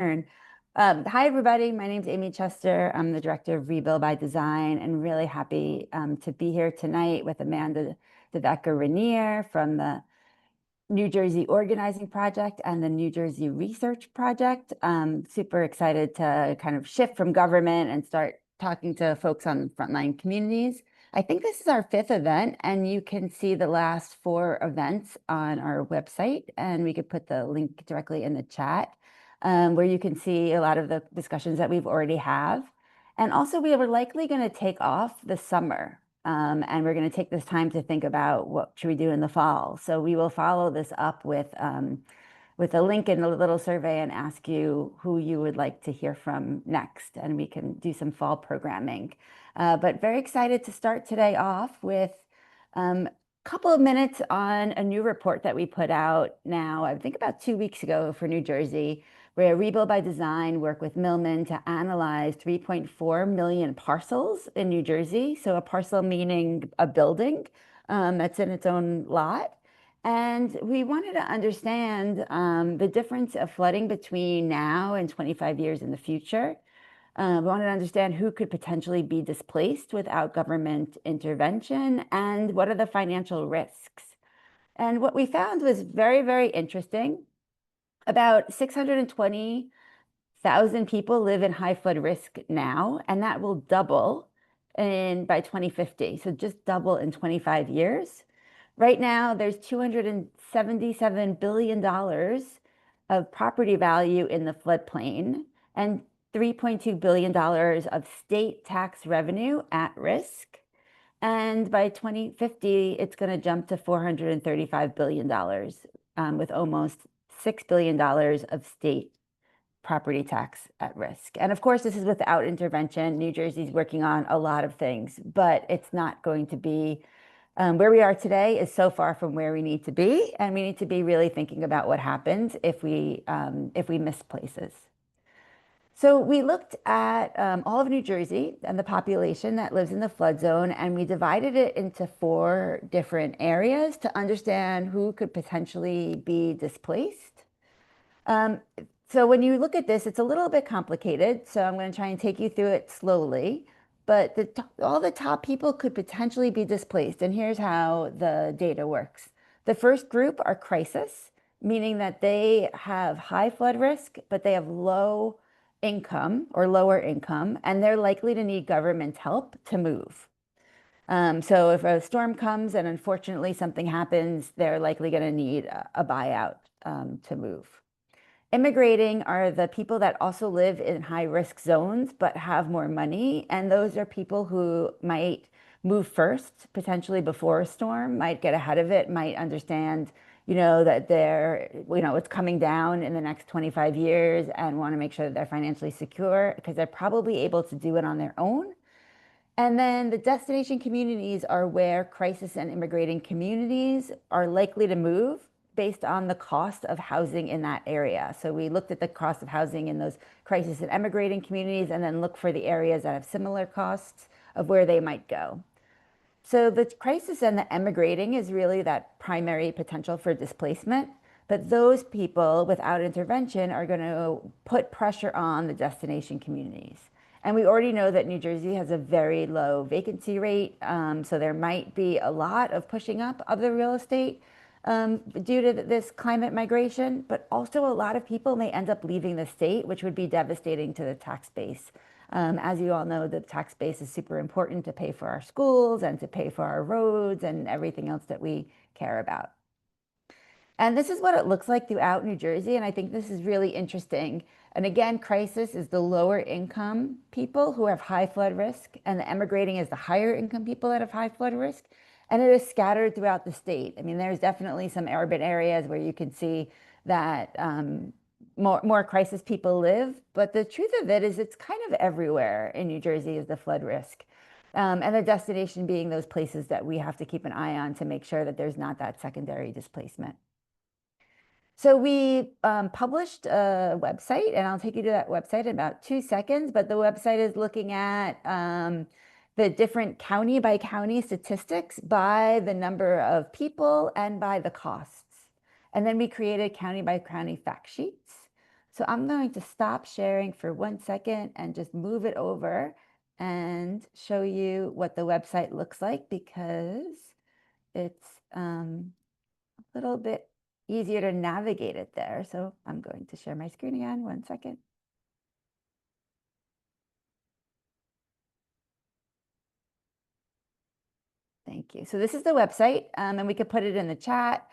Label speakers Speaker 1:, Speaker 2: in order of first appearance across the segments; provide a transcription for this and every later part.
Speaker 1: Hi, everybody. My name is Amy Chester. I'm the director of Rebuild by Design, and really happy to be here tonight with Amanda Devecka-Rinear from the New Jersey Organizing Project and the New Jersey Research Project. Super excited to kind of shift from government and start talking to folks on frontline communities. I think this is our 5th event, and you can see the last 4 events on our website, and we could put the link directly in the chat, where you can see a lot of the discussions that we've already have. And also, we are likely going to take off this summer, and we're going to take this time to think about what should we do in the fall. So we will follow this up with a link in the little survey and ask you who you would like to hear from next, and we can do some fall programming. But very excited to start today off with a couple of minutes on a new report that we put out now, I think about 2 weeks ago for New Jersey, where Rebuild by Design worked with Millman to analyze 3.4 million parcels in New Jersey. So a parcel meaning a building that's in its own lot. And we wanted to understand the difference of flooding between now and 25 years in the future. We wanted to understand who could potentially be displaced without government intervention and what are the financial risks. And what we found was very, very interesting. About 620,000 people live in high flood risk now, and that will double by 2050. So just double in 25 years. Right now, there's $277 billion of property value in the floodplain and $3.2 billion of state tax revenue at risk. And by 2050, it's going to jump to $435 billion with almost $6 billion of state property tax at risk. And of course, this is without intervention. New Jersey's working on a lot of things, but it's not going to be where we are today is so far from where we need to be, and we need to be really thinking about what happens if we miss places. So we looked at all of New Jersey and the population that lives in the flood zone, and we divided it into 4 different areas to understand who could potentially be displaced. So when you look at this, it's a little bit complicated. So I'm going to try and take you through it slowly. But all the top people could potentially be displaced. And here's how the data works. The first group are crisis, meaning that they have high flood risk, but they have low income or lower income, and they're likely to need government help to move. So if a storm comes and unfortunately something happens, they're likely going to need a buyout to move. Immigrating are the people that also live in high risk zones but have more money. And those are people who might move first, potentially before a storm, might get ahead of it, might understand, that it's coming down in the next 25 years and want to make sure that they're financially secure because they're probably able to do it on their own. And then the destination communities are where crisis and immigrating communities are likely to move based on the cost of housing in that area. So we looked at the cost of housing in those crisis and emigrating communities and then look for the areas that have similar costs of where they might go. So the crisis and the emigrating is really that primary potential for displacement. But those people without intervention are going to put pressure on the destination communities. And we already know that New Jersey has a very low vacancy rate. So there might be a lot of pushing up of the real estate due to this climate migration, but also a lot of people may end up leaving the state, which would be devastating to the tax base. As you all know, the tax base is super important to pay for our schools and to pay for our roads and everything else that we care about. And this is what it looks like throughout New Jersey. And I think this is really interesting. And again, crisis is the lower income people who have high flood risk, and the emigrating is the higher income people that have high flood risk. And it is scattered throughout the state. I mean, there's definitely some urban areas where you can see that more crisis people live. But the truth of it is it's kind of everywhere in New Jersey is the flood risk. And the destination being those places that we have to keep an eye on to make sure that there's not that secondary displacement. So we published a website, and I'll take you to that website in about 2 seconds. But the website is looking at the different county by county statistics by the number of people and by the costs. And then we created county by county fact sheets. So I'm going to stop sharing for 1 second and just move it over and show you what the website looks like, because it's a little bit easier to navigate it there. So I'm going to share my screen again, 1 second. Thank you. So this is the website, and we could put it in the chat.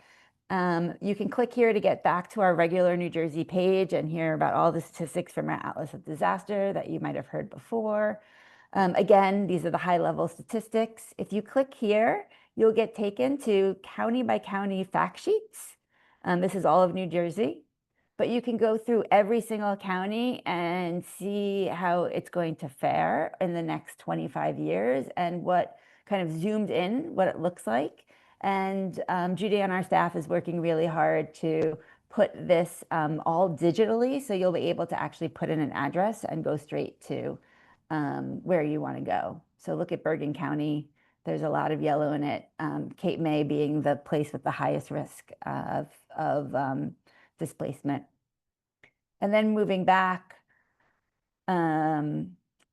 Speaker 1: You can click here to get back to our regular New Jersey page and hear about all the statistics from our Atlas of Disaster that you might have heard before. Again, these are the high-level statistics. If you click here, you'll get taken to county by county fact sheets. This is all of New Jersey, but you can go through every single county and see how it's going to fare in the next 25 years and what kind of zoomed in, what it looks like. And Judy on our staff is working really hard to put this all digitally, so you'll be able to actually put in an address and go straight to where you want to go. So look at Bergen County. There's a lot of yellow in it. Cape May being the place with the highest risk of displacement. And then moving back,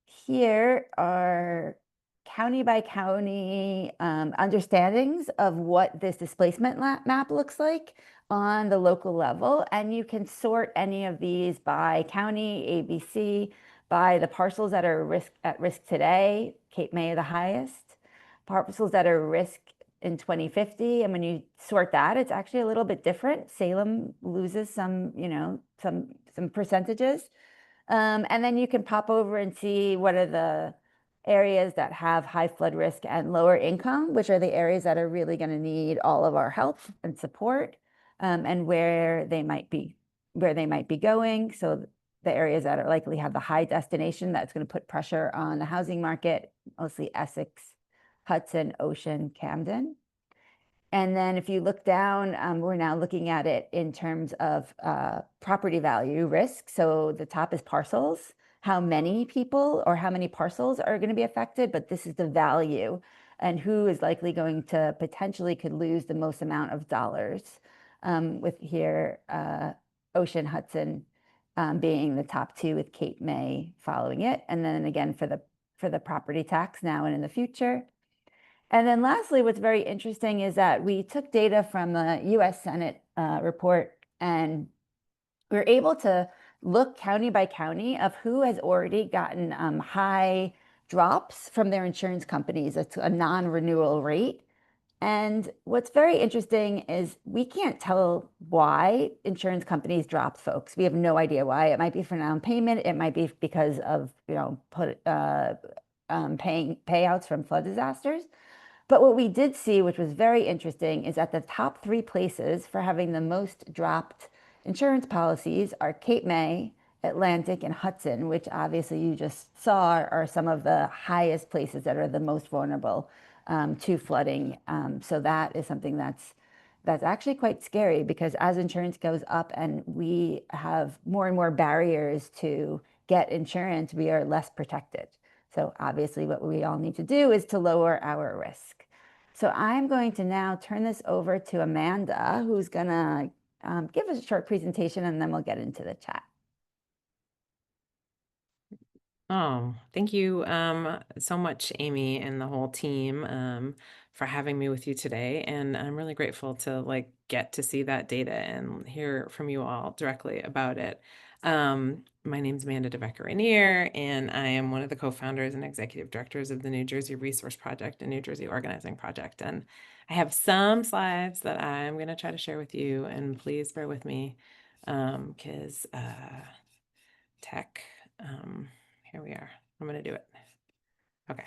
Speaker 1: here are county by county understandings of what this displacement map looks like on the local level. And you can sort any of these by county, ABC, by the parcels that are at risk today, Cape May the highest, parcels that are risk in 2050. And when you sort that, it's actually a little bit different. Salem loses some, some percentages. And then you can pop over and see what are the areas that have high flood risk and lower income, which are the areas that are really going to need all of our help and support, and where they might be going. So the areas that are likely have the high destination, that's going to put pressure on the housing market, mostly Essex, Hudson, Ocean, Camden. And then if you look down, we're now looking at it in terms of property value risk. So the top is parcels, how many people or how many parcels are going to be affected, but this is the value and who is likely going to potentially could lose the most amount of dollars, with here Ocean, Hudson being the top two, with Cape May following it. And then again for the property tax now and in the future. And then lastly, what's very interesting is that we took data from the US Senate report, and we were able to look county by county of who has already gotten high drops from their insurance companies. It's a non-renewal rate. And what's very interesting is we can't tell why insurance companies drop folks. We have no idea why. It might be for non-payment. It might be because of, paying payouts from flood disasters. But what we did see, which was very interesting, is that the top three places for having the most dropped insurance policies are Cape May, Atlantic, and Hudson, which obviously you just saw are some of the highest places that are the most vulnerable to flooding. So that is something that's actually quite scary, because as insurance goes up and we have more and more barriers to get insurance, we are less protected. So obviously what we all need to do is to lower our risk. So I'm going to now turn this over to Amanda, who's going to give us a short presentation, and then we'll get into the chat.
Speaker 2: Oh, thank you so much, Amy, and the whole team for having me with you today. And I'm really grateful to get to see that data and hear from you all directly about it. My name is Amanda Devecka-Rinear, and I am one of the co-founders and executive directors of the New Jersey Resource Project and New Jersey Organizing Project. And I have some slides that I'm going to try to share with you, and please bear with me because tech. Here we are. I'm going to do it. Okay.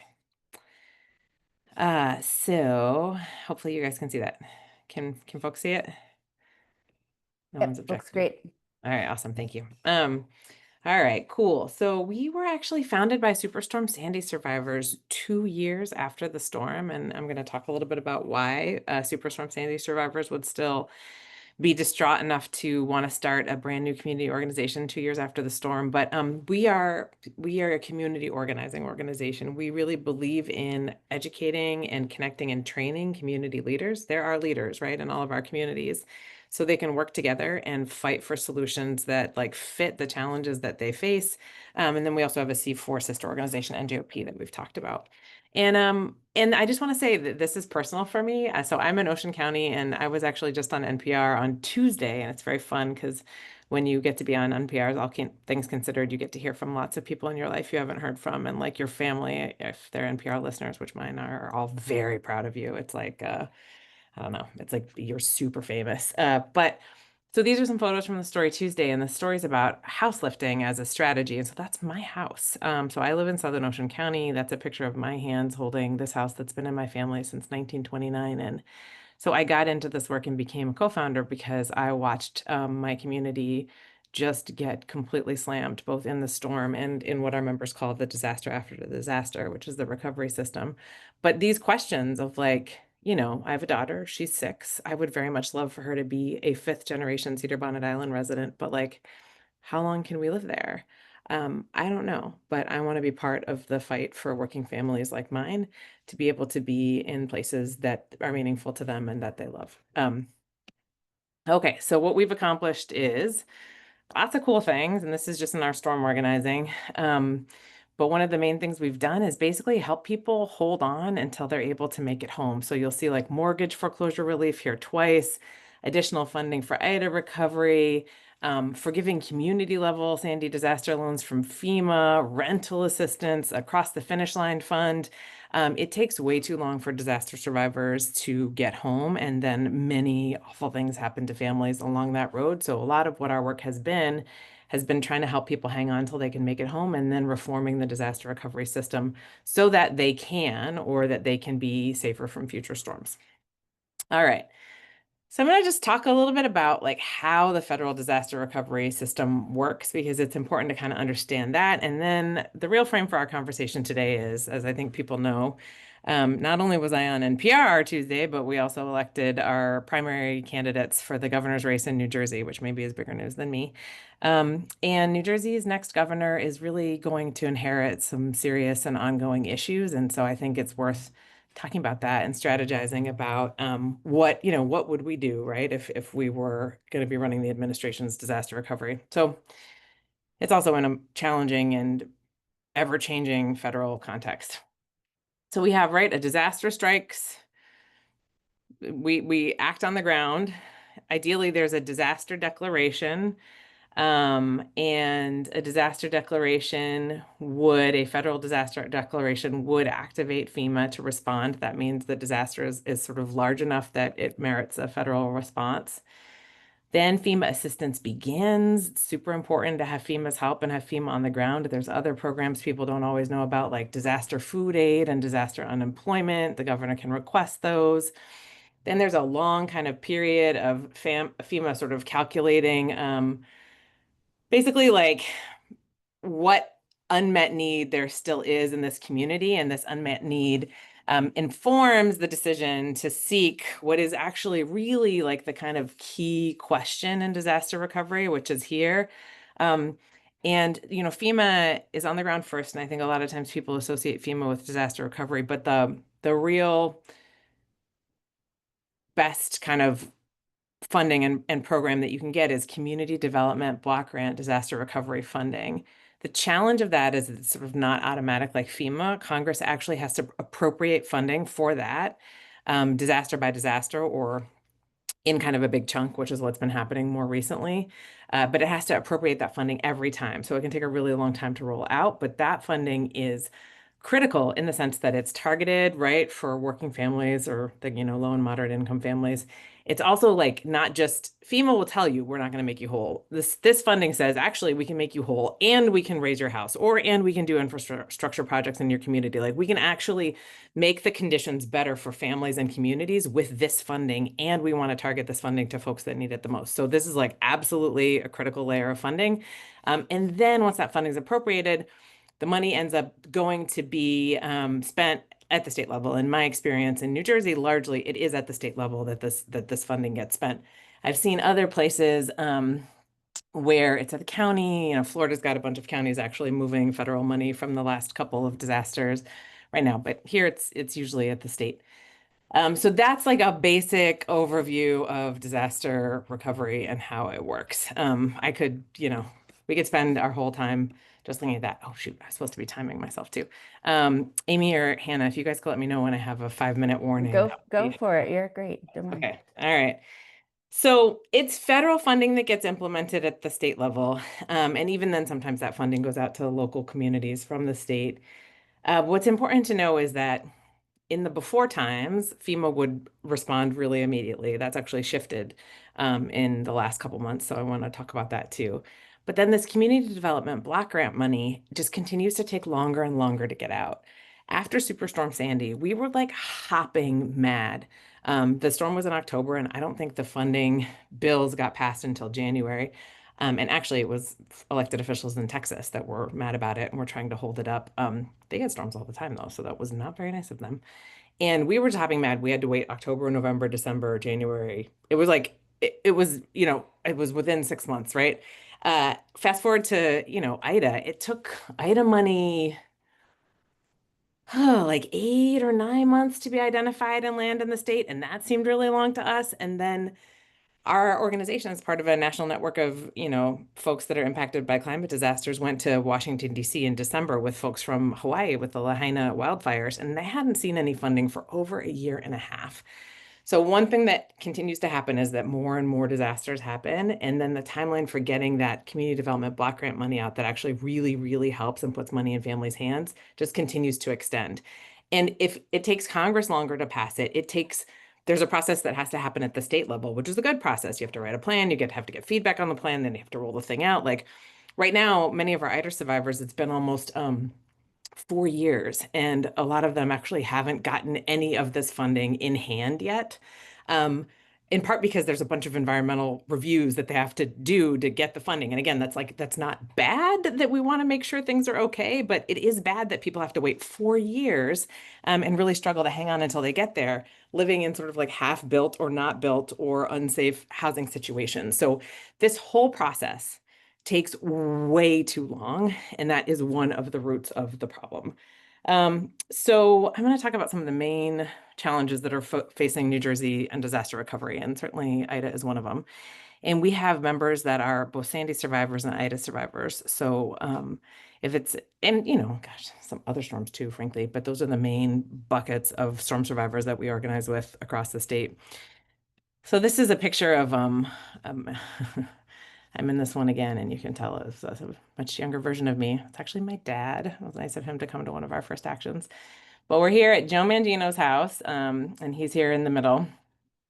Speaker 2: So hopefully you guys can see that. Can folks see it? No one's objecting.
Speaker 1: Looks great.
Speaker 2: All right, awesome. Thank you. All right, cool. So we were actually founded by Superstorm Sandy survivors 2 years after the storm, and I'm going to talk a little bit about why Superstorm Sandy survivors would still be distraught enough to want to start a brand new community organization 2 years after the storm. But we are a community organizing organization. We really believe in educating and connecting and training community leaders. There are leaders, right, in all of our communities. so they can work together and fight for solutions that like fit the challenges that they face. And then we also have a C4 sister organization, NGOP, that we've talked about. And I just want to say that this is personal for me. So I'm in Ocean County, and I was actually just on NPR on Tuesday, and it's very fun because when you get to be on NPR's Things Considered, you get to hear from lots of people in your life you haven't heard from, and like your family, if they're NPR listeners, which mine are all very proud of you. It's like I don't know, it's like you're super famous. But so these are some photos from the Story Tuesday, and the story's about house lifting as a strategy. And so that's my house. So I live in Southern Ocean County. That's a picture of my hands holding this house that's been in my family since 1929. And so I got into this work and became a co-founder because I watched my community just get completely slammed, both in the storm and in what our members call the disaster after the disaster, which is the recovery system. But these questions of like, I have a daughter, she's 6. I would very much love for her to be a 5th generation Cedar Bonnet Island resident, but like, how long can we live there? I don't know, but I want to be part of the fight for working families like mine to be able to be in places that are meaningful to them and that they love. Okay, so what we've accomplished is lots of cool things, and this is just in our storm organizing. But one of the main things we've done is basically help people hold on until they're able to make it home. So you'll see like mortgage foreclosure relief here twice, additional funding for Ida recovery, forgiving community level Sandy disaster loans from FEMA, rental assistance, across the finish line fund. It takes way too long for disaster survivors to get home, and then many awful things happen to families along that road. So a lot of what our work has been trying to help people hang on until they can make it home, and then reforming the disaster recovery system so that they can, or that they can be safer from future storms. All right. So I'm going to just talk a little bit about like how the federal disaster recovery system works, because it's important to kind of understand that. And then the real frame for our conversation today is, as I think people know, not only was I on NPR Tuesday, but we also elected our primary candidates for the governor's race in New Jersey, which maybe is bigger news than me. And New Jersey's next governor is really going to inherit some serious and ongoing issues. And so I think it's worth talking about that and strategizing about what would we do, right, if we were going to be running the administration's disaster recovery. So it's also in a challenging and ever-changing federal context. So we have, right, a disaster strikes. We act on the ground. Ideally, there's a disaster declaration. And a federal disaster declaration would activate FEMA to respond. That means the disaster is sort of large enough that it merits a federal response. Then FEMA assistance begins. It's super important to have FEMA's help and have FEMA on the ground. There's other programs people don't always know about, like disaster food aid and disaster unemployment. The governor can request those. Then there's a long kind of period of FEMA sort of calculating basically like what unmet need there still is in this community, and this unmet need informs the decision to seek what is actually really like the kind of key question in disaster recovery, which is here. And FEMA is on the ground first, and I think a lot of times people associate FEMA with disaster recovery, but the real best kind of funding and program that you can get is community development block grant disaster recovery funding. The challenge of that is it's sort of not automatic like FEMA. Congress actually has to appropriate funding for that, disaster by disaster, or in kind of a big chunk, which is what's been happening more recently. But it has to appropriate that funding every time. So it can take a really long time to roll out, but that funding is critical in the sense that it's targeted, right, for working families or the, low and moderate income families. It's also like not just FEMA will tell you we're not going to make you whole. This funding says actually we can make you whole, and we can raise your house, and we can do infrastructure projects in your community. Like we can actually make the conditions better for families and communities with this funding, and we want to target this funding to folks that need it the most. So this is like absolutely a critical layer of funding. And then once that funding is appropriated, the money ends up going to be spent at the state level. In my experience in New Jersey, largely it is at the state level that this funding gets spent. I've seen other places where it's at the county. Florida's got a bunch of counties actually moving federal money from the last couple of disasters right now, but here it's usually at the state. So that's like a basic overview of disaster recovery and how it works. I could, we could spend our whole time just looking at that. Oh, shoot, I'm supposed to be timing myself too. Amy or Hannah, if you guys could let me know when I have a 5-minute warning, that would
Speaker 1: Go
Speaker 2: be
Speaker 1: for it. You're great. Don't worry.
Speaker 2: okay. All right. So it's federal funding that gets implemented at the state level. And even then, sometimes that funding goes out to local communities from the state. What's important to know is that in the before times, FEMA would respond really immediately. That's actually shifted in the last couple months. So I want to talk about that too. But then this community development block grant money just continues to take longer and longer to get out. After Superstorm Sandy, we were like hopping mad. The storm was in October, and I don't think the funding bills got passed until January. And actually, it was elected officials in Texas that were mad about it and were trying to hold it up. They get storms all the time, though, so that was not very nice of them. And we were hopping mad. We had to wait October, November, December, January. It was like, it was, it was within 6 months, right? Fast forward to, Ida. It took Ida money, like 8 or 9 months to be identified and land in the state. And that seemed really long to us. And then our organization, as part of a national network of, folks that are impacted by climate disasters, went to Washington, D.C. in December with folks from Hawaii with the Lahaina wildfires, and they hadn't seen any funding for over a year and a half. So one thing that continues to happen is that more and more disasters happen, and then the timeline for getting that community development block grant money out that actually really, really helps and puts money in families' hands just continues to extend. And if it takes Congress longer to pass it, there's a process that has to happen at the state level, which is a good process. You have to write a plan, have to get feedback on the plan, then you have to roll the thing out. Like right now, many of our ITER survivors, it's been almost 4 years, and a lot of them actually haven't gotten any of this funding in hand yet. In part because there's a bunch of environmental reviews that they have to do to get the funding. And again, that's not bad that we want to make sure things are okay, but it is bad that people have to wait 4 years and really struggle to hang on until they get there, living in sort of like half built or not built or unsafe housing situations. So this whole process takes way too long, and that is one of the roots of the problem. So I'm going to talk about some of the main challenges that are facing New Jersey and disaster recovery, and certainly Ida is one of them. And we have members that are both Sandy survivors and Ida survivors. So if it's, and gosh, some other storms too, frankly, but those are the main buckets of storm survivors that we organize with across the state. So this is a picture of um I'm in this one again, and you can tell it's a much younger version of me. It's actually my dad. It was nice of him to come to one of our first actions. But we're here at Joe Mandino's house, and he's here in the middle.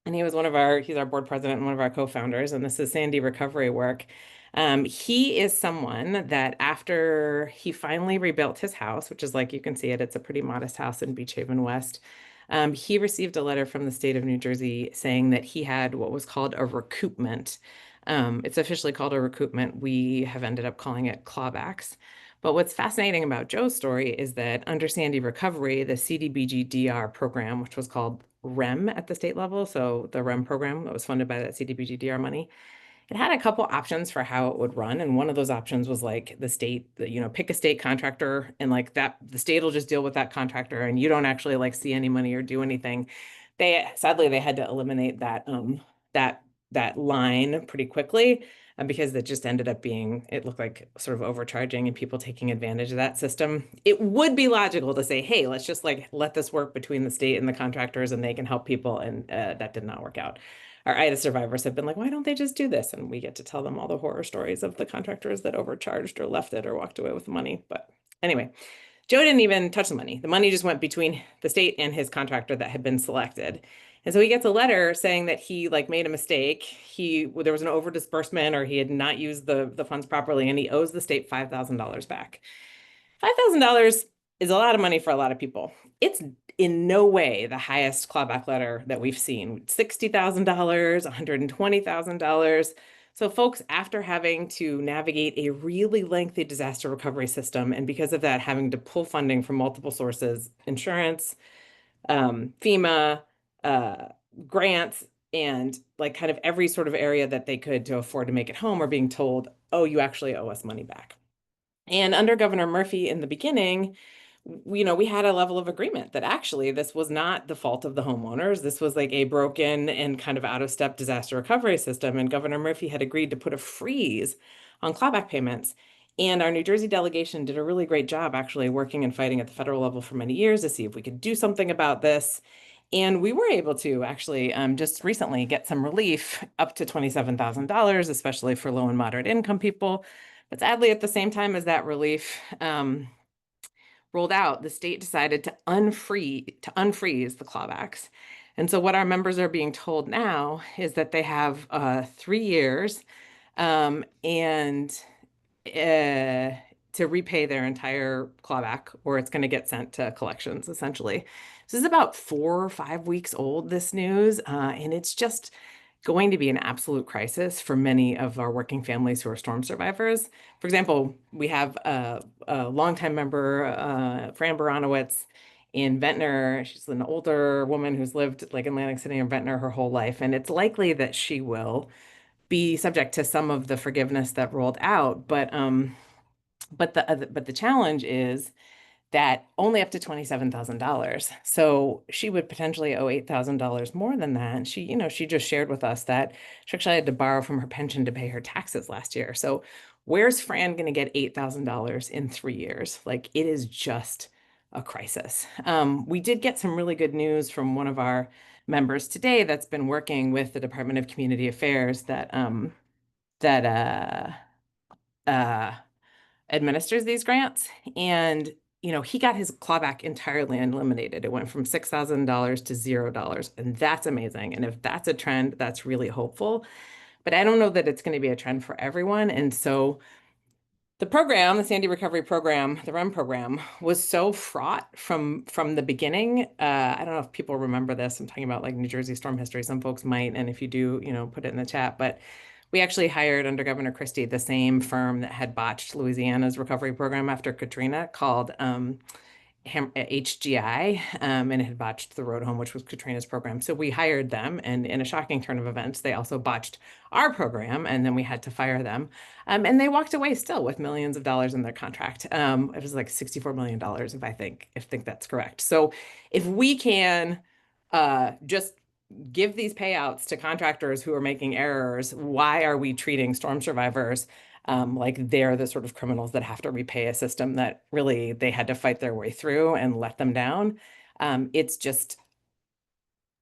Speaker 2: And he's our board president and one of our co-founders, and this is Sandy Recovery Work. He is someone that after he finally rebuilt his house, which is like you can see it, it's a pretty modest house in Beach Haven West. He received a letter from the state of New Jersey saying that he had what was called a recoupment. It's officially called a recoupment. We have ended up calling it clawbacks. But what's fascinating about Joe's story is that under Sandy Recovery, the CDBG-DR program, which was called REM at the state level, so the REM program that was funded by that CDBG-DR money, it had a couple options for how it would run. And one of those options was like the state, pick a state contractor, and like that, the state will just deal with that contractor and you don't actually like see any money or do anything. Sadly, they had to eliminate that line pretty quickly because it just ended up it looked like sort of overcharging and people taking advantage of that system. It would be logical to say, hey, let's just like let this work between the state and the contractors and they can help people. And that did not work out. Our IDA survivors have been like, why don't they just do this? And we get to tell them all the horror stories of the contractors that overcharged or left it or walked away with the money. But anyway, Joe didn't even touch the money. The money just went between the state and his contractor that had been selected. And so he gets a letter saying that he like made a mistake. There was an over disbursement or he had not used the funds properly and he owes the state $5,000 back. $5,000 is a lot of money for a lot of people. It's in no way the highest clawback letter that we've seen. $60,000, $120,000. So folks, after having to navigate a really lengthy disaster recovery system, and because of that, having to pull funding from multiple sources, insurance, FEMA, grants, and like kind of every sort of area that they could to afford to make it home, are being told, oh, you actually owe us money back. And under Governor Murphy in the beginning, we had a level of agreement that actually this was not the fault of the homeowners. This was like a broken and kind of out of step disaster recovery system. And Governor Murphy had agreed to put a freeze on clawback payments. And our New Jersey delegation did a really great job actually working and fighting at the federal level for many years to see if we could do something about this. And we were able to actually just recently get some relief up to $27,000, especially for low and moderate income people. But sadly, at the same time as that relief, rolled out, the state decided to unfreeze the clawbacks. And so what our members are being told now is that they have 3 years and to repay their entire clawback, or it's going to get sent to collections, essentially. This is about 4 or 5 weeks old, this news, and it's just going to be an absolute crisis for many of our working families who are storm survivors. For example, we have a longtime member, Fran Baranowitz in Ventnor. She's an older woman who's lived like Atlantic City and Ventnor her whole life, and it's likely that she will be subject to some of the forgiveness that rolled out. But the challenge is that only up to $27,000. So she would potentially owe $8,000 more than that. And she just shared with us that she actually had to borrow from her pension to pay her taxes last year. So where's Fran going to get $8,000 in 3 years? Like, it is just a crisis. We did get some really good news from one of our members today that's been working with the Department of Community Affairs that administers these grants. And, he got his clawback entirely eliminated. It went from $6,000 to $0. And that's amazing. And if that's a trend, that's really hopeful. But I don't know that it's going to be a trend for everyone. And so the program, the Sandy Recovery Program, the REM program, was so fraught from the beginning. I don't know if people remember this. I'm talking about like New Jersey storm history. Some folks might, and if you do, put it in the chat. But we actually hired under Governor Christie the same firm that had botched Louisiana's recovery program after Katrina, called HGI, and it had botched the road home, which was Katrina's program. So we hired them, and in a shocking turn of events, they also botched our program, and then we had to fire them. And they walked away still with millions of dollars in their contract. It was like $64 million, if I think that's correct. So if we can just give these payouts to contractors who are making errors, why are we treating storm survivors like they're the sort of criminals that have to repay a system that really they had to fight their way through and let them down? It's just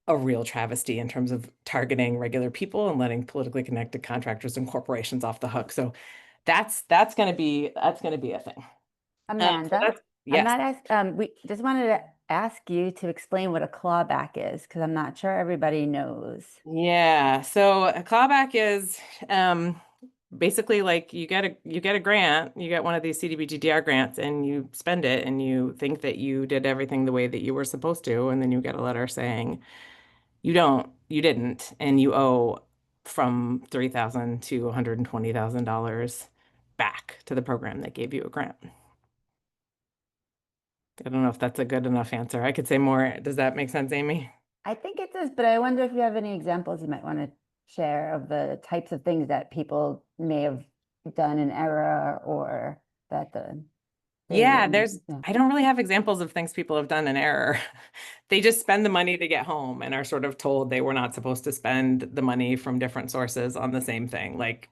Speaker 2: a real travesty in terms of targeting regular people and letting politically connected contractors and corporations off the hook. So that's going to be a thing. So
Speaker 1: Amanda, I'm
Speaker 2: yes.
Speaker 1: not we just wanted to ask you to explain what a clawback is, because I'm not sure everybody knows.
Speaker 2: Yeah. So a clawback is basically like you get a grant, you get one of these CDBGDR grants, and you spend it and you think that you did everything the way that you were supposed to, and then you get a letter saying you didn't, and you owe from $3,000 to $120,000 back to the program that gave you a grant. I don't know if that's a good enough answer. I could say more. Does that make sense, Amy?
Speaker 1: I think it does, but I wonder if you have any examples you might want to share of the types of things that people may have done in error, or that they
Speaker 2: Yeah,
Speaker 1: didn't. Yeah.
Speaker 2: I don't really have examples of things people have done in error. They just spend the money to get home and are sort of told they were not supposed to spend the money from different sources on the same thing. Like,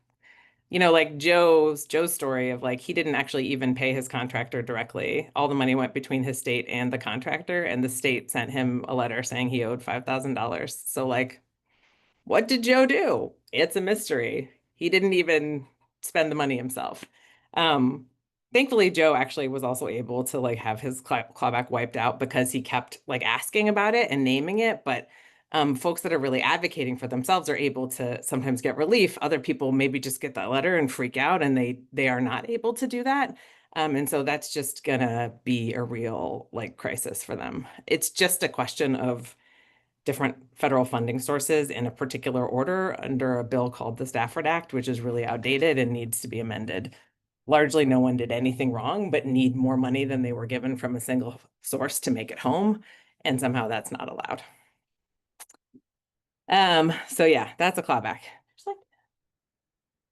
Speaker 2: like Joe's story of like he didn't actually even pay his contractor directly. All the money went between his state and the contractor, and the state sent him a letter saying he owed $5,000. So like, what did Joe do? It's a mystery. He didn't even spend the money himself. Um, Thankfully, Joe actually was also able to like have his clawback wiped out because he kept like asking about it and naming it. But folks that are really advocating for themselves are able to sometimes get relief. Other people maybe just get that letter and freak out, and they are not able to do that. And so that's just gonna be a real like crisis for them. It's just a question of different federal funding sources in a particular order under a bill called the Stafford Act, which is really outdated and needs to be amended. Largely, no one did anything wrong, but need more money than they were given from a single source to make it home. And somehow that's not allowed. So yeah, that's a clawback. Just like,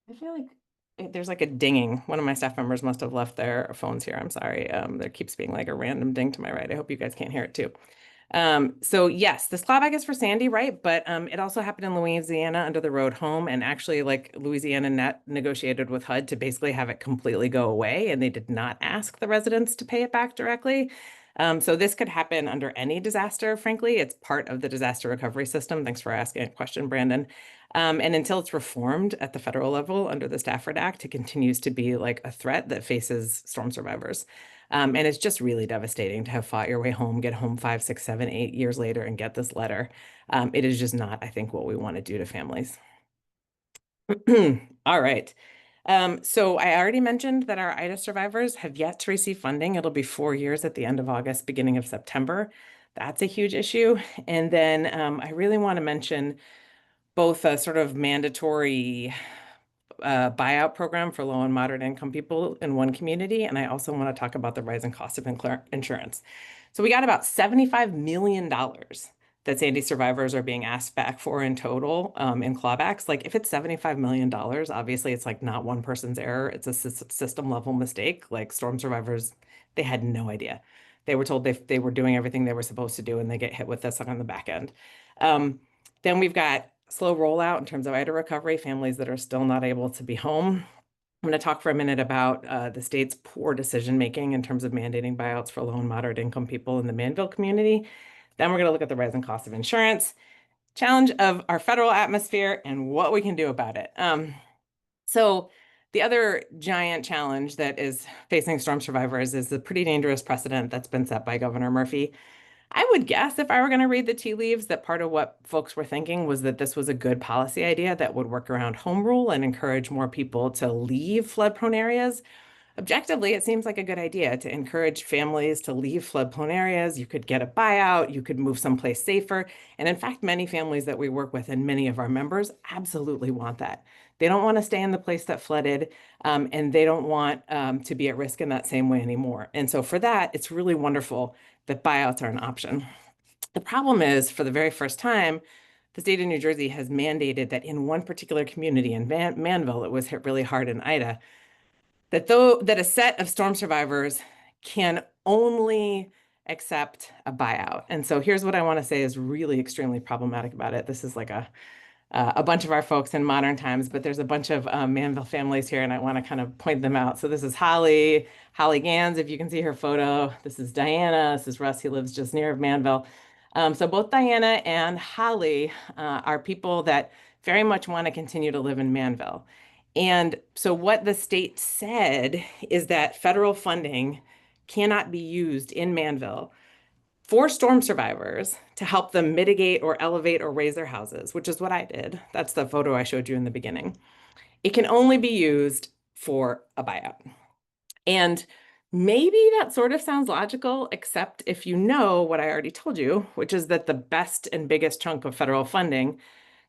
Speaker 2: I feel like There's like a dinging. One of my staff members must have left their phones here. I'm sorry. There keeps being like a random ding to my right. I hope you guys can't hear it too. So yes, this clawback is for Sandy, right? But it also happened in Louisiana under the road home, and actually, like Louisiana net negotiated with HUD to basically have it completely go away, and they did not ask the residents to pay it back directly. So this could happen under any disaster, frankly. It's part of the disaster recovery system. Thanks for asking a question, Brandon. And until it's reformed at the federal level under the Stafford Act, it continues to be like a threat that faces storm survivors. And it's just really devastating to have fought your way home, get home 5, 6, 7, 8 years later and get this letter. It is just not, I think, what we want to do to families. All right. So I already mentioned that our IDA survivors have yet to receive funding. It'll be 4 years at the end of August, beginning of September. That's a huge issue. And then I really want to mention both a sort of mandatory buyout program for low and moderate income people in one community. And I also want to talk about the rising cost of insurance. So we got about $75 million that Sandy survivors are being asked back for in total in clawbacks. Like if it's $75 million, obviously it's like not one person's error. It's a system level mistake. Like storm survivors, they had no idea. They were told they were doing everything they were supposed to do and they get hit with this on the back end. Then we've got slow rollout in terms of IDA recovery, families that are still not able to be home. I'm going to talk for a minute about the state's poor decision making in terms of mandating buyouts for low and moderate income people in the Manville community. Then we're going to look at the rising cost of insurance, challenge of our federal atmosphere, and what we can do about it. So the other giant challenge that is facing storm survivors is the pretty dangerous precedent that's been set by Governor Murphy. I would guess if I were going to read the tea leaves that part of what folks were thinking was that this was a good policy idea that would work around home rule and encourage more people to leave flood-prone areas. Objectively, it seems like a good idea to encourage families to leave flood-prone areas. You could get a buyout, you could move someplace safer. And in fact, many families that we work with and many of our members absolutely want that. They don't want to stay in the place that flooded, and they don't want to be at risk in that same way anymore. And so for that, it's really wonderful that buyouts are an option. The problem is, for the very first time, the state of New Jersey has mandated that in one particular community in Manville, it was hit really hard in Ida, that a set of storm survivors can only accept a buyout. And so here's what I want to say is really extremely problematic about it. This is like a bunch of our folks in modern times, but there's a bunch of Manville families here, and I want to kind of point them out. So this is Holly Gans, if you can see her photo. This is Diana. This is Russ. He lives just near Manville. So both Diana and Holly are people that very much want to continue to live in Manville. And so what the state said is that federal funding cannot be used in Manville for storm survivors to help them mitigate or elevate or raise their houses, which is what I did. That's the photo I showed you in the beginning. It can only be used for a buyout. And maybe that sort of sounds logical, except if you know what I already told you, which is that the best and biggest chunk of federal funding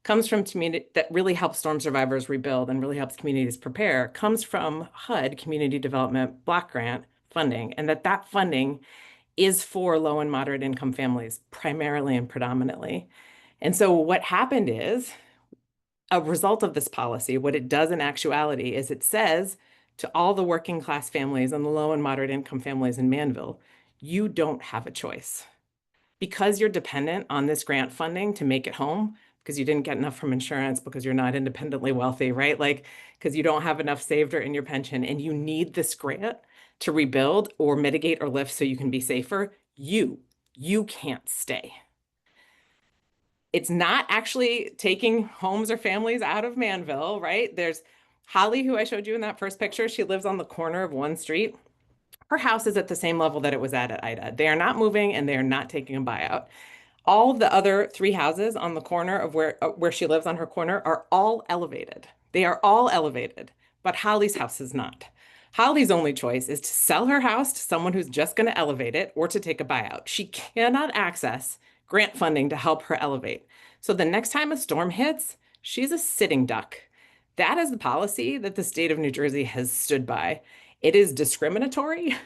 Speaker 2: comes from community that really helps storm survivors rebuild and really helps communities prepare, comes from HUD, Community Development Block Grant funding, and that funding is for low and moderate income families primarily and predominantly. And so what happened is a result of this policy, what it does in actuality is it says to all the working class families and the low and moderate income families in Manville, you don't have a choice. Because you're dependent on this grant funding to make it home, because you didn't get enough from insurance, because you're not independently wealthy, right? Like, because you don't have enough saved or in your pension, and you need this grant to rebuild or mitigate or lift so you can be safer, you can't stay. It's not actually taking homes or families out of Manville, right? There's Holly, who I showed you in that first picture. She lives on the corner of one street. Her house is at the same level that it was at Ida. They are not moving and they are not taking a buyout. All of the other 3 houses on the corner of where she lives on her corner are all elevated. They are all elevated, but Holly's house is not. Holly's only choice is to sell her house to someone who's just going to elevate it or to take a buyout. She cannot access grant funding to help her elevate. So the next time a storm hits, she's a sitting duck. That is the policy that the state of New Jersey has stood by. It is discriminatory.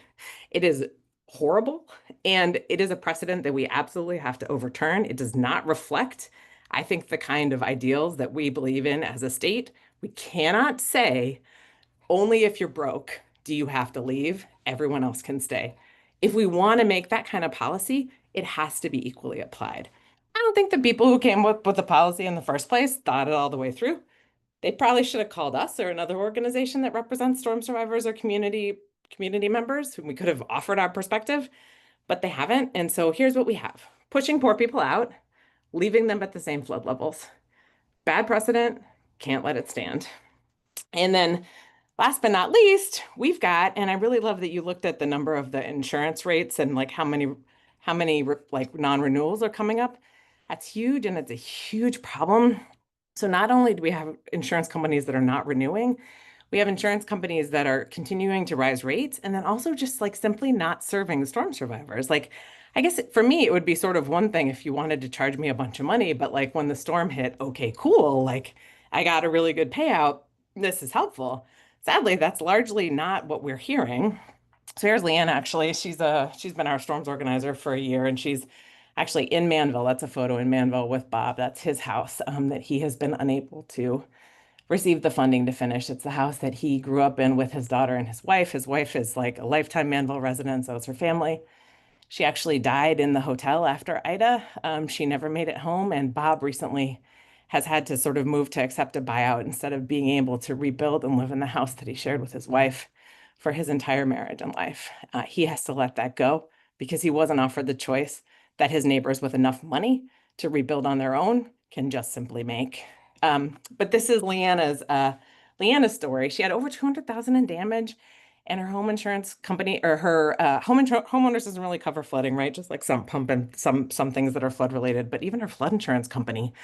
Speaker 2: It is horrible. And it is a precedent that we absolutely have to overturn. It does not reflect, I think, the kind of ideals that we believe in as a state. We cannot say Only if you're broke do you have to leave. Everyone else can stay. If we want to make that kind of policy, it has to be equally applied. I don't think the people who came up with the policy in the first place thought it all the way through. They probably should have called us or another organization that represents storm survivors or community members whom we could have offered our perspective, but they haven't. And so here's what we have: pushing poor people out, leaving them at the same flood levels. Bad precedent, can't let it stand. And then last but not least, we've got, and I really love that you looked at the number of the insurance rates and like how many like non-renewals are coming up. That's huge and it's a huge problem. So not only do we have insurance companies that are not renewing, we have insurance companies that are continuing to rise rates and then also just like simply not serving the storm survivors. Like, I guess for me, it would be sort of one thing if you wanted to charge me a bunch of money, but like when the storm hit, okay, cool. Like I got a really good payout. This is helpful. Sadly, that's largely not what we're hearing. So here's Leanne, actually. She's been our storms organizer for a year, and she's actually in Manville. That's a photo in Manville with Bob. That's his house that he has been unable to receive the funding to finish. It's the house that he grew up in with his daughter and his wife. His wife is like a lifetime Manville resident, so it's her family. She actually died in the hotel after Ida. She never made it home, and Bob recently has had to sort of move to accept a buyout instead of being able to rebuild and live in the house that he shared with his wife for his entire marriage and life. He has to let that go because he wasn't offered the choice that his neighbors with enough money to rebuild on their own can just simply make. But this is Leanna's story. She had over 200,000 in damage, and her home insurance company or her homeowners doesn't really cover flooding, right? Just like some pump and some things that are flood related. But even her flood insurance company,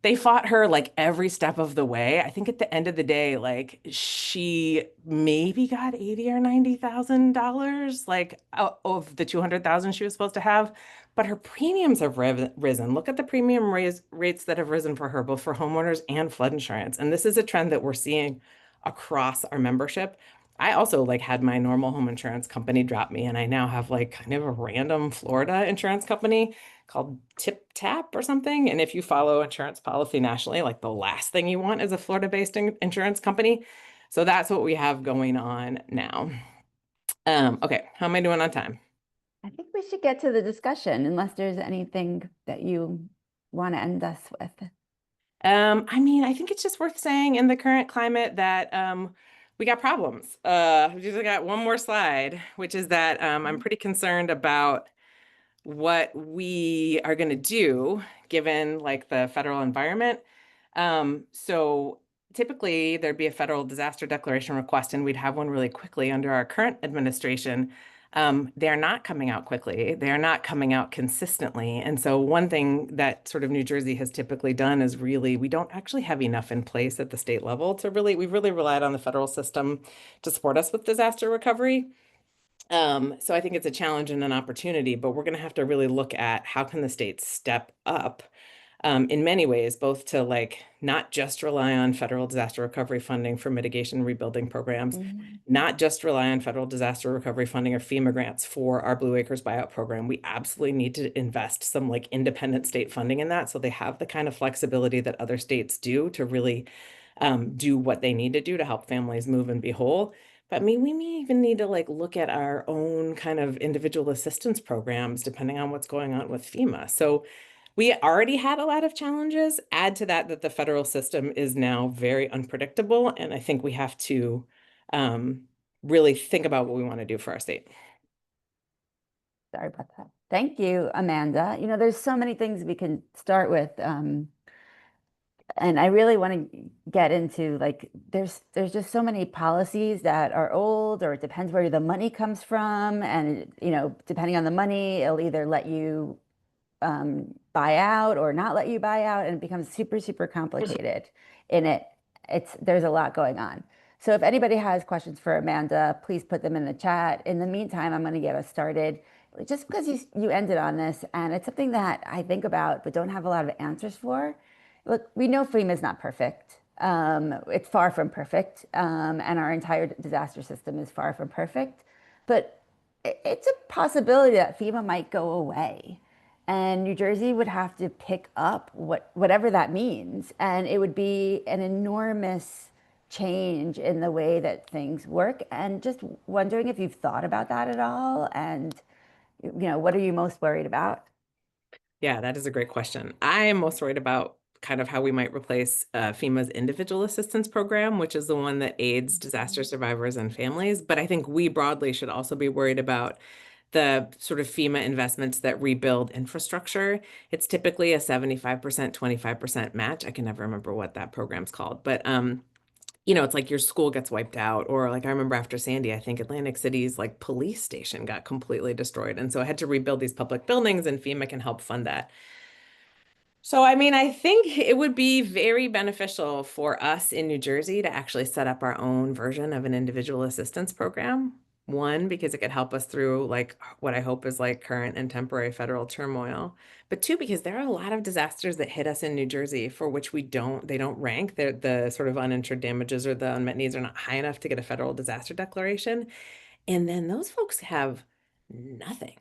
Speaker 2: they fought her like every step of the way. I think at the end of the day, like she maybe got 80 or $90,000 like of the 200,000 she was supposed to have, but her premiums have risen. Look at the rates that have risen for her, both for homeowners and flood insurance. And this is a trend that we're seeing across our membership. I also like had my normal home insurance company drop me, and I now have like kind of a random Florida insurance company called Tip Tap or something. And if you follow insurance policy nationally, like the last thing you want is a Florida-based insurance company. So that's what we have going on now. Okay, how am I doing on time?
Speaker 1: I think we should get to the discussion unless there's anything that you want to end us with.
Speaker 2: I mean, I think it's just worth saying in the current climate that we got problems. We just got one more slide, which is that I'm pretty concerned about what we are going to do given like the federal environment. So typically there'd be a federal disaster declaration request and we'd have one really quickly under our current administration. They're not coming out quickly. They're not coming out consistently. And so one thing that sort of New Jersey has typically done is really, we don't actually have enough in place at the state level to really, we've really relied on the federal system to support us with disaster recovery. So I think it's a challenge and an opportunity, but we're going to have to really look at how can the states step up in many ways, both to like not just rely on federal disaster recovery funding for mitigation and rebuilding programs,
Speaker 1: Mhm.
Speaker 2: not just rely on federal disaster recovery funding or FEMA grants for our Blue Acres buyout program. We absolutely need to invest some like independent state funding in that so they have the kind of flexibility that other states do to really do what they need to do to help families move and be whole. But I mean, we may even need to like look at our own kind of individual assistance programs depending on what's going on with FEMA. So we already had a lot of challenges. Add to that that the federal system is now very unpredictable, and I think we have to um, really think about what we want to do for our state.
Speaker 1: Sorry about that. Thank you, Amanda. There's so many things we can start with. And I really want to get into like there's just so many policies that are old, or it depends where the money comes from. And depending on the money, it'll either let you buy out or not let you buy out, and it becomes super, super complicated in it. There's a lot going on. So if anybody has questions for Amanda, please put them in the chat. In the meantime, I'm going to get us started just because you ended on this, and it's something that I think about but don't have a lot of answers for. Look, we know FEMA is not perfect. It's far from perfect, and our entire disaster system is far from perfect. But it's a possibility that FEMA might go away, and New Jersey would have to pick up whatever that means, and it would be an enormous change in the way that things work. And just wondering if you've thought about that at all. And, what are you most worried about?
Speaker 2: Yeah, that is a great question. I am most worried about kind of how we might replace FEMA's individual assistance program, which is the one that aids disaster survivors and families. But I think we broadly should also be worried about the sort of FEMA investments that rebuild infrastructure. It's typically a 75%, 25% match. I can never remember what that program's called, but it's like your school gets wiped out, or like I remember after Sandy, I think Atlantic City's like police station got completely destroyed. And so I had to rebuild these public buildings, and FEMA can help fund that. So, I mean, I think it would be very beneficial for us in New Jersey to actually set up our own version of an individual assistance program. One, because it could help us through like what I hope is like current and temporary federal turmoil. But two, because there are a lot of disasters that hit us in New Jersey for which they don't rank. The sort of uninsured damages or the unmet needs are not high enough to get a federal disaster declaration. And then those folks have nothing.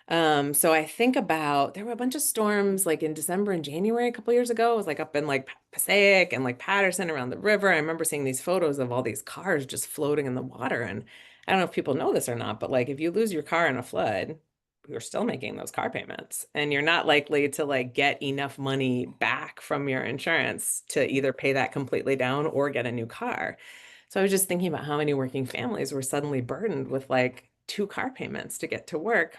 Speaker 2: So I think about there were a bunch of storms like in December and January a couple years ago. It was like up in like Passaic and like Patterson around the river. I remember seeing these photos of all these cars just floating in the water. And I don't know if people know this or not, but like if you lose your car in a flood, you're still making those car payments and you're not likely to like get enough money back from your insurance to either pay that completely down or get a new car. So I was just thinking about how many working families were suddenly burdened with like two car payments to get to work.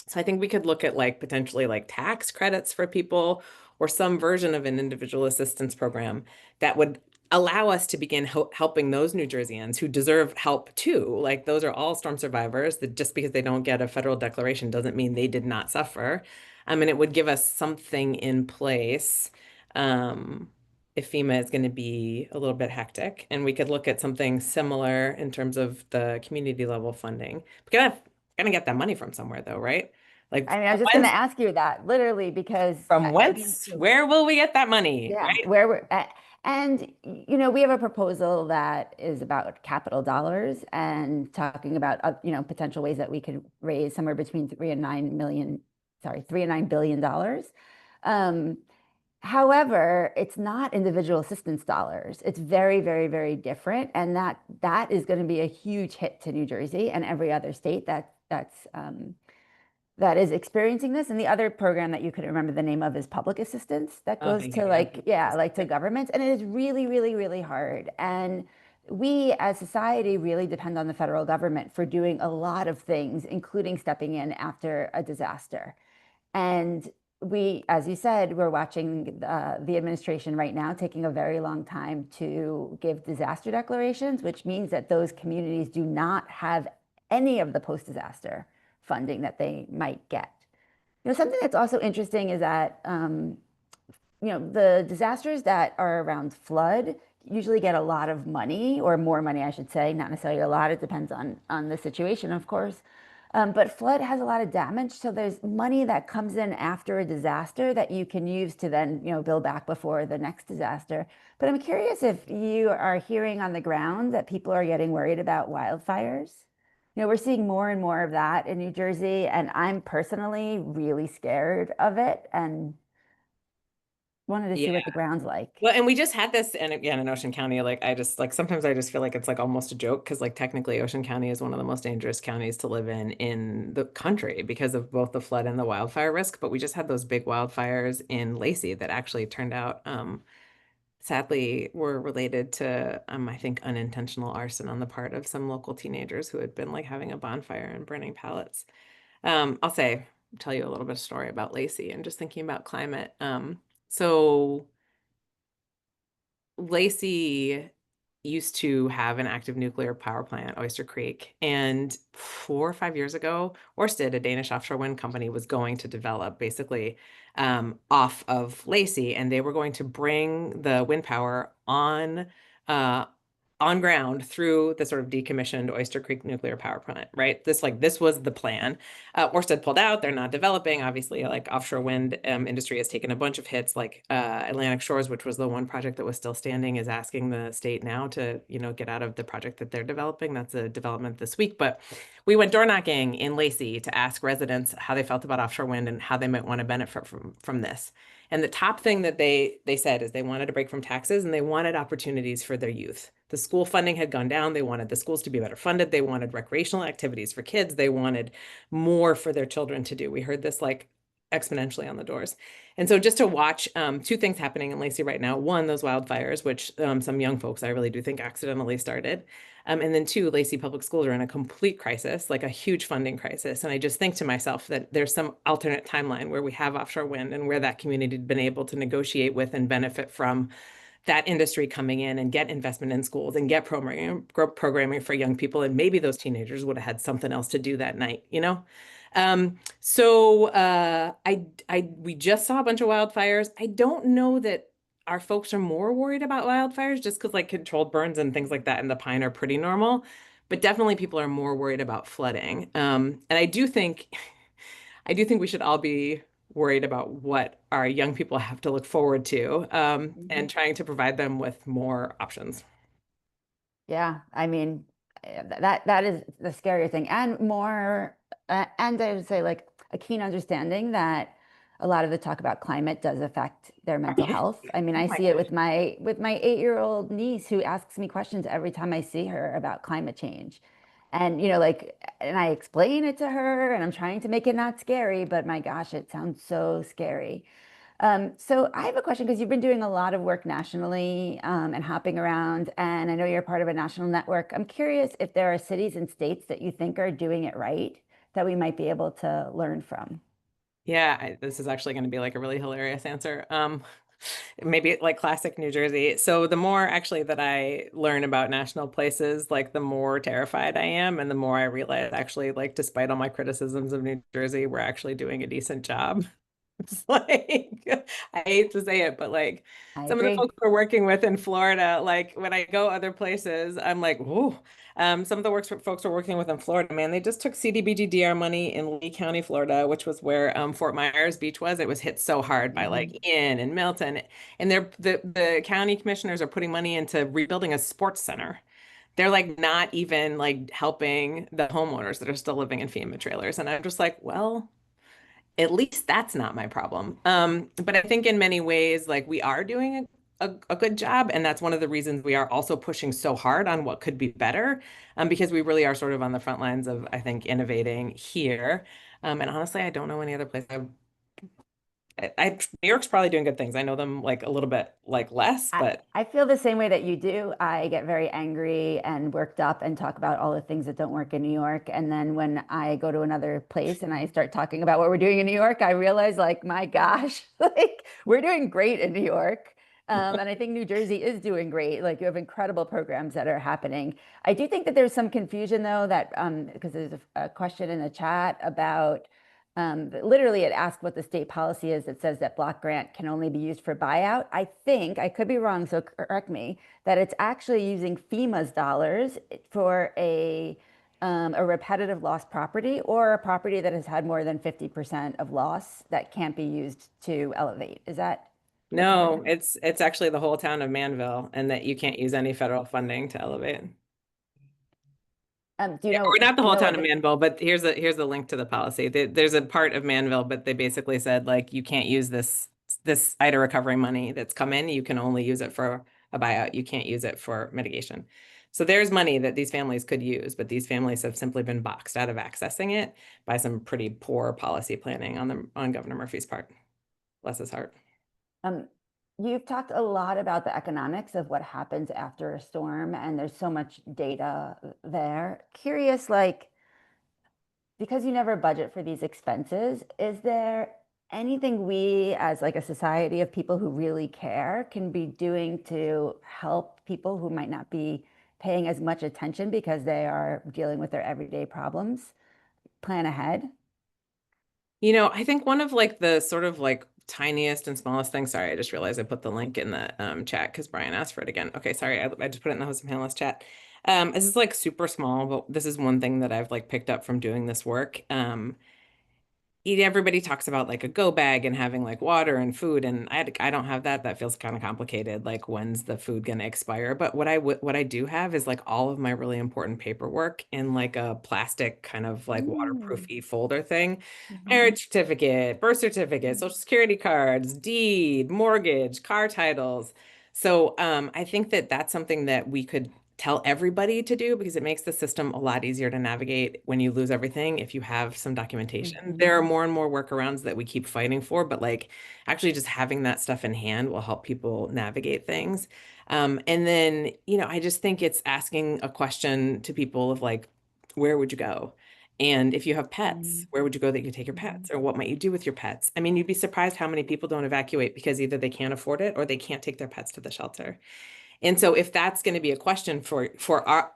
Speaker 2: So I think we could look at like potentially like tax credits for people or some version of an individual assistance program that would allow us to begin helping those New Jerseyans who deserve help too. Like those are all storm survivors that just because they don't get a federal declaration doesn't mean they did not suffer. I mean, it would give us something in place. If FEMA is going to be a little bit hectic, and we could look at something similar in terms of the community level funding. We're gonna get that money from somewhere though, right? Like
Speaker 1: I mean, I was just going to ask you that literally because
Speaker 2: from
Speaker 1: I mean,
Speaker 2: whence? Where will we get that money,
Speaker 1: yeah,
Speaker 2: right?
Speaker 1: where we're at. And, we have a proposal that is about capital dollars and talking about, potential ways that we could raise somewhere between 3 and 9 billion dollars. Um, However, it's not individual assistance dollars. It's very, very, very different. And that is going to be a huge hit to New Jersey and every other state that is experiencing this. And the other program that you couldn't remember the name of is public assistance that
Speaker 2: Oh,
Speaker 1: goes
Speaker 2: thank you.
Speaker 1: to
Speaker 2: Yeah.
Speaker 1: like, yeah, like to governments. And it is really, really, really hard. And we as society really depend on the federal government for doing a lot of things, including stepping in after a disaster. And we, as you said, we're watching the administration right now taking a very long time to give disaster declarations, which means that those communities do not have any of the post-disaster funding that they might get. Something that's also interesting is that the disasters that are around flood usually get a lot of money, or more money, I should say, not necessarily a lot. It depends on the situation, of course. But flood has a lot of damage, so there's money that comes in after a disaster that you can use to then, build back before the next disaster. But I'm curious if you are hearing on the ground that people are getting worried about wildfires. We're seeing more and more of that in New Jersey, and I'm personally really scared of it and wanted to
Speaker 2: Yeah.
Speaker 1: see what the ground's like.
Speaker 2: Well, and we just had this, and again, in Ocean County, like I just like sometimes I just feel like it's like almost a joke because like technically Ocean County is one of the most dangerous counties to live in the country because of both the flood and the wildfire risk. But we just had those big wildfires in Lacey that actually turned out sadly were related to I think unintentional arson on the part of some local teenagers who had been like having a bonfire and burning pallets. Tell you a little bit of story about Lacey and just thinking about climate. So Lacey used to have an active nuclear power plant, Oyster Creek, and 4 or 5 years ago, Ørsted, a Danish offshore wind company, was going to develop basically off of Lacey, and they were going to bring the wind power uh, on ground through the sort of decommissioned Oyster Creek nuclear power plant, right? This was the plan. Ørsted pulled out. They're not developing. Obviously, like offshore wind industry has taken a bunch of hits. Like Atlantic Shores, which was the one project that was still standing, is asking the state now to get out of the project that they're developing. That's a development this week. But we went door knocking in Lacey to ask residents how they felt about offshore wind and how they might want to benefit from this. And the top thing that they said is they wanted a break from taxes and they wanted opportunities for their youth. the school funding had gone down. They wanted the schools to be better funded. They wanted recreational activities for kids. They wanted more for their children to do. We heard this like exponentially on the doors. And so just to watch two things happening in Lacey right now. One, those wildfires, which some young folks I really do think accidentally started. And then two, Lacey Public Schools are in a complete crisis, like a huge funding crisis. And I just think to myself that there's some alternate timeline where we have offshore wind and where that community had been able to negotiate with and benefit from that industry coming in and get investment in schools and get programming for young people. And maybe those teenagers would have had something else to do that night, you know? We just saw a bunch of wildfires. I don't know that our folks are more worried about wildfires just because like controlled burns and things like that in the pine are pretty normal, but definitely people are more worried about flooding. And I do think we should all be worried about what our young people have to look forward to, and trying to provide them with more options.
Speaker 1: Yeah, I mean, that is the scarier thing, and more, and I would say like a keen understanding that a lot of the talk about climate does affect their mental
Speaker 2: Right.
Speaker 1: health. I mean,
Speaker 2: Oh
Speaker 1: I
Speaker 2: my
Speaker 1: see it
Speaker 2: gosh.
Speaker 1: with my 8-year-old niece who asks me questions every time I see her about climate change. And like, and I explain it to her, and I'm trying to make it not scary, but my gosh, it sounds so scary. So I have a question because you've been doing a lot of work nationally, and hopping around, and I know you're part of a national network. I'm curious if there are cities and states that you think are doing it right that we might be able to learn from.
Speaker 2: Yeah, this is actually going to be like a really hilarious answer. Maybe like classic New Jersey. So the more actually that I learn about national places, like the more terrified I am, and the more I realize actually, like, despite all my criticisms of New Jersey, we're actually doing a decent job. It's like, I hate to say it, but like
Speaker 1: I
Speaker 2: some of the
Speaker 1: agree.
Speaker 2: folks we're working with in Florida, like when I go other places, I'm like, whoa. Some of the works folks we're working with in Florida, man, they just took CDBG-DR money in Lee County, Florida, which was where Fort Myers Beach was. It was hit so hard by like
Speaker 1: Mhm.
Speaker 2: Ian and Milton, and the county commissioners are putting money into rebuilding a sports center. They're like not even like helping the homeowners that are still living in FEMA trailers, and I'm just like, well, at least that's not my problem. But I think in many ways, like we are doing a good job. And that's one of the reasons we are also pushing so hard on what could be better, because we really are sort of on the front lines of, I think, innovating here. And honestly, I don't know any other place. New York's probably doing good things. I know them like a little bit like less,
Speaker 1: I,
Speaker 2: but
Speaker 1: I feel the same way that you do. I get very angry and worked up and talk about all the things that don't work in New York. And then when I go to another place and I start talking about what we're doing in New York, I realize, like, my gosh, like we're doing great in New York. And I think New Jersey is doing great. Like, you have incredible programs that are happening. I do think that there's some confusion though, that because there's a question in the chat about, literally, it asked what the state policy is that says that block grant can only be used for buyout. I think, I could be wrong, so correct me, that it's actually using FEMA's dollars for a repetitive loss property, or a property that has had more than 50% of loss that can't be used to elevate. Is that the
Speaker 2: no,
Speaker 1: correct?
Speaker 2: it's actually the whole town of Manville, and that you can't use any federal funding to elevate.
Speaker 1: Do you
Speaker 2: Yeah,
Speaker 1: know,
Speaker 2: we're not the
Speaker 1: do you
Speaker 2: whole
Speaker 1: know
Speaker 2: town
Speaker 1: what
Speaker 2: of
Speaker 1: the,
Speaker 2: Manville, but here's a link to the policy. There's a part of Manville, but they basically said like you can't use this IDA recovery money that's come in. You can only use it for a buyout. You can't use it for mitigation. So there's money that these families could use, but these families have simply been boxed out of accessing it by some pretty poor policy planning on Governor Murphy's part. Bless his heart.
Speaker 1: um, you've talked a lot about the economics of what happens after a storm, and there's so much data there. Curious, like, because you never budget for these expenses, is there anything we as like a society of people who really care can be doing to help people who might not be paying as much attention because they are dealing with their everyday problems plan ahead?
Speaker 2: You know, I think one of like the sort of like tiniest and smallest things. Sorry, I just realized I put the link in the chat because Brian asked for it again. Okay, sorry, I just put it in the host and panelist chat. This is like super small, but this is one thing that I've like picked up from doing this work. Everybody talks about like a go bag and having like water and food, and I don't have that. That feels kind of complicated. Like, when's the food gonna expire? But what I do have is like all of my really important paperwork in like a plastic kind of like
Speaker 1: Mm.
Speaker 2: waterproof e-folder thing.
Speaker 1: Mhm.
Speaker 2: Marriage certificate, birth certificate, social security cards, deed, mortgage, car titles. So I think that that's something that we could tell everybody to do because it makes the system a lot easier to navigate when you lose everything if you have some documentation. There are
Speaker 1: Mhm.
Speaker 2: more and more workarounds that we keep fighting for, but like actually just having that stuff in hand will help people navigate things. And then, I just think it's asking a question to people of like, where would you go? And if you have pets,
Speaker 1: Mhm.
Speaker 2: where would you go that you could take your
Speaker 1: Mhm.
Speaker 2: pets? Or what might you do with your pets? I mean, you'd be surprised how many people don't evacuate because either they can't afford it or they can't take their pets to the shelter. And so if that's going to be a question for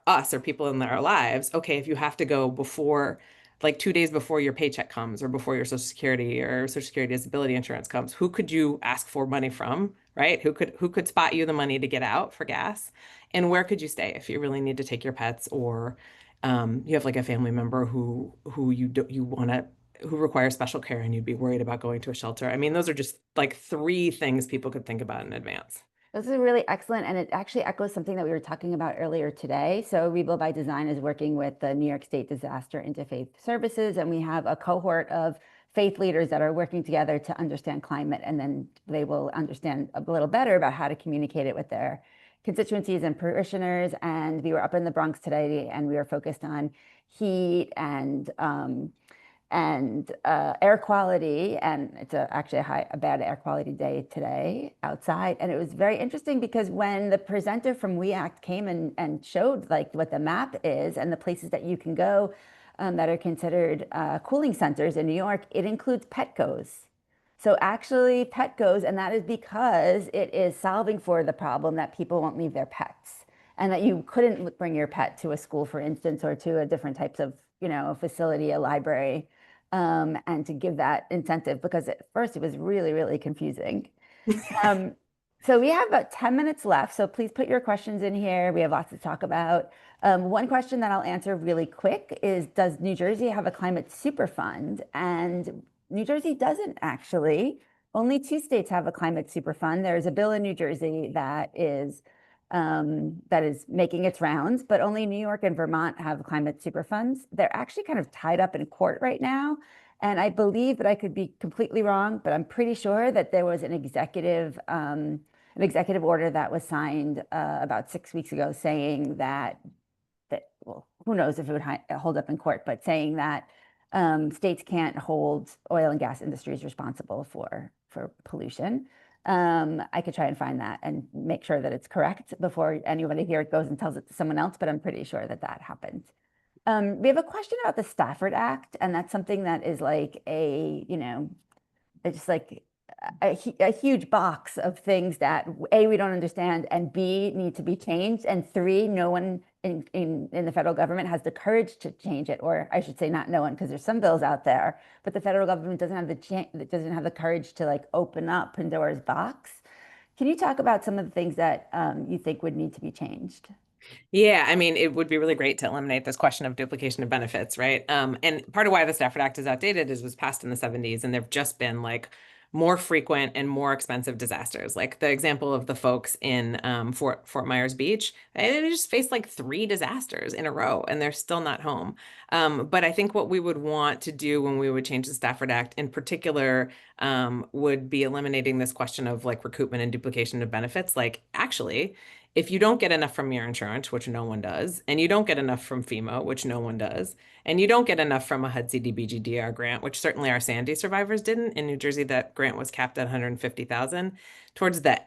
Speaker 2: us or people in our lives, okay, if you have to go before like 2 days before your paycheck comes or before your Social Security disability insurance comes, who could you ask for money from, right? Who could spot you the money to get out for gas? And where could you stay if you really need to take your pets or you have like a family member who you want to who requires special care and you'd be worried about going to a shelter. I mean, those are just like three things people could think about in advance.
Speaker 1: This is really excellent, and it actually echoes something that we were talking about earlier today. So, Rebuild by Design is working with the New York State Disaster Interfaith Services, and we have a cohort of faith leaders that are working together to understand climate, and then they will understand a little better about how to communicate it with their constituencies and parishioners. And we were up in the Bronx today, and we were focused on heat and air quality. And it's actually a bad air quality day today outside. And it was very interesting because when the presenter from We Act came and showed like what the map is and the places that you can go that are considered cooling centers in New York, it includes Petco's. So actually, Petco's, and that is because it is solving for the problem that people won't leave their pets, and that you couldn't bring your pet to a school, for instance, or to a different types of, facility, a library, and to give that incentive because at first it was really, really confusing. Um, so we have about 10 minutes left. So please put your questions in here. We have lots to talk about. One question that I'll answer really quick is, does New Jersey have a climate super fund? And New Jersey doesn't actually. Only two states have a climate super fund. There's a bill in New Jersey that is making its rounds, but only New York and Vermont have climate super funds. They're actually kind of tied up in court right now. And I believe that I could be completely wrong, but I'm pretty sure that there was an executive order that was signed about 6 weeks ago saying that, well, who knows if it would hold up in court, but saying that states can't hold oil and gas industries responsible for pollution. I could try and find that and make sure that it's correct before anybody here goes and tells it to someone else, but I'm pretty sure that that happened. We have a question about the Stafford Act, and that's something that is like it's like a huge box of things that A, we don't understand, and B, need to be changed, and three, no one in the federal government has the courage to change it, or I should say not no one, because there's some bills out there, but the federal government doesn't have the courage to like open up Pandora's box. Can you talk about some of the things that you think would need to be changed?
Speaker 2: Yeah, I mean, it would be really great to eliminate this question of duplication of benefits, right? And part of why the Stafford Act is outdated is it was passed in the 70s, and there've just been like more frequent and more expensive disasters. Like the example of the folks in Fort Myers Beach, they just faced like 3 disasters in a row, and they're still not home. But I think what we would want to do when we would change the Stafford Act, in particular, would be eliminating this question of like recoupment and duplication of benefits. Like, actually, if you don't get enough from your insurance, which no one does, and you don't get enough from FEMA, which no one does, and you don't get enough from a HUD CDBG-DR grant, which certainly our Sandy survivors didn't. In New Jersey, that grant was capped at 150,000. Towards the